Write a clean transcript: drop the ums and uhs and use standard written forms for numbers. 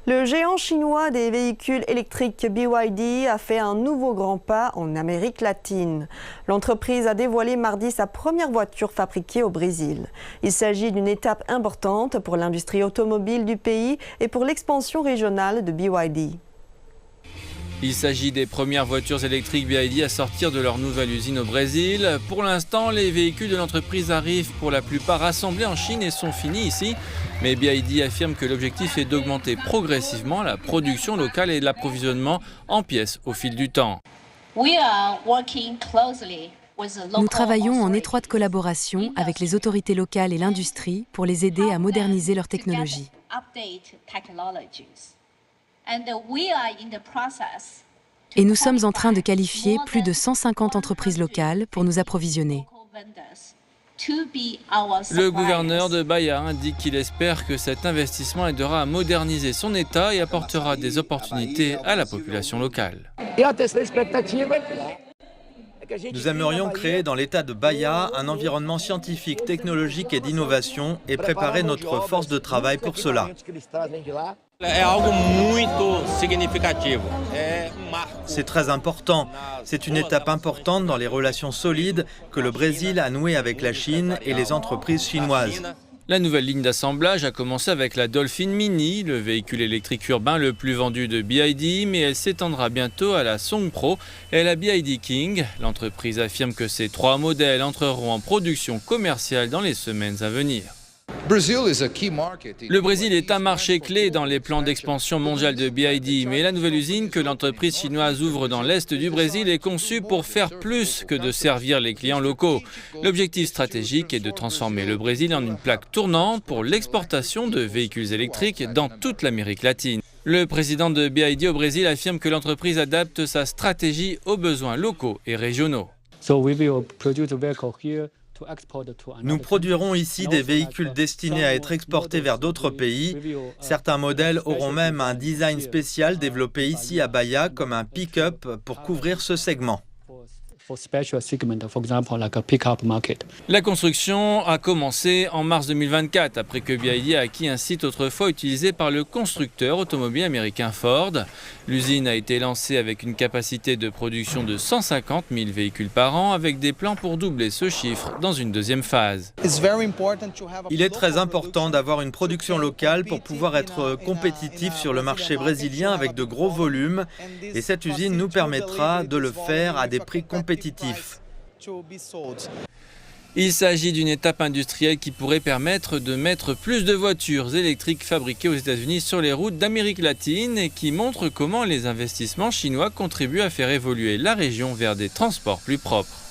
Le géant chinois des véhicules électriques BYD a fait un nouveau grand pas en Amérique latine. L'entreprise a dévoilé mardi sa première voiture fabriquée au Brésil. Il s'agit d'une étape importante pour l'industrie automobile du pays et pour l'expansion régionale de BYD. Il s'agit des premières voitures électriques BYD à sortir de leur nouvelle usine au Brésil. Pour l'instant, les véhicules de l'entreprise arrivent pour la plupart assemblés en Chine et sont finis ici. Mais BYD affirme que l'objectif est d'augmenter progressivement la production locale et l'approvisionnement en pièces au fil du temps. Nous travaillons en étroite collaboration avec les autorités locales et l'industrie pour les aider à moderniser leur technologie. Et nous sommes en train de qualifier plus de 150 entreprises locales pour nous approvisionner. Le gouverneur de Bahia indique qu'il espère que cet investissement aidera à moderniser son État et apportera des opportunités à la population locale. Nous aimerions créer dans l'État de Bahia un environnement scientifique, technologique et d'innovation et préparer notre force de travail pour cela. C'est très important. C'est une étape importante dans les relations solides que le Brésil a nouées avec la Chine et les entreprises chinoises. La nouvelle ligne d'assemblage a commencé avec la Dolphin Mini, le véhicule électrique urbain le plus vendu de BYD, mais elle s'étendra bientôt à la Song Pro et à la BYD King. L'entreprise affirme que ces trois modèles entreront en production commerciale dans les semaines à venir. Le Brésil est un marché clé dans les plans d'expansion mondiale de BYD, mais la nouvelle usine que l'entreprise chinoise ouvre dans l'est du Brésil est conçue pour faire plus que de servir les clients locaux. L'objectif stratégique est de transformer le Brésil en une plaque tournante pour l'exportation de véhicules électriques dans toute l'Amérique latine. Le président de BYD au Brésil affirme que l'entreprise adapte sa stratégie aux besoins locaux et régionaux. Nous produirons ici des véhicules destinés à être exportés vers d'autres pays. Certains modèles auront même un design spécial développé ici à Bahia comme un pick-up pour couvrir ce segment. La construction a commencé en mars 2024, après que BYD a acquis un site autrefois utilisé par le constructeur automobile américain Ford. L'usine a été lancée avec une capacité de production de 150 000 véhicules par an, avec des plans pour doubler ce chiffre dans une deuxième phase. Il est très important d'avoir une production locale pour pouvoir être compétitif sur le marché brésilien avec de gros volumes, et cette usine nous permettra de le faire à des prix compétitifs. Il s'agit d'une étape industrielle qui pourrait permettre de mettre plus de voitures électriques fabriquées aux États-Unis sur les routes d'Amérique latine et qui montre comment les investissements chinois contribuent à faire évoluer la région vers des transports plus propres.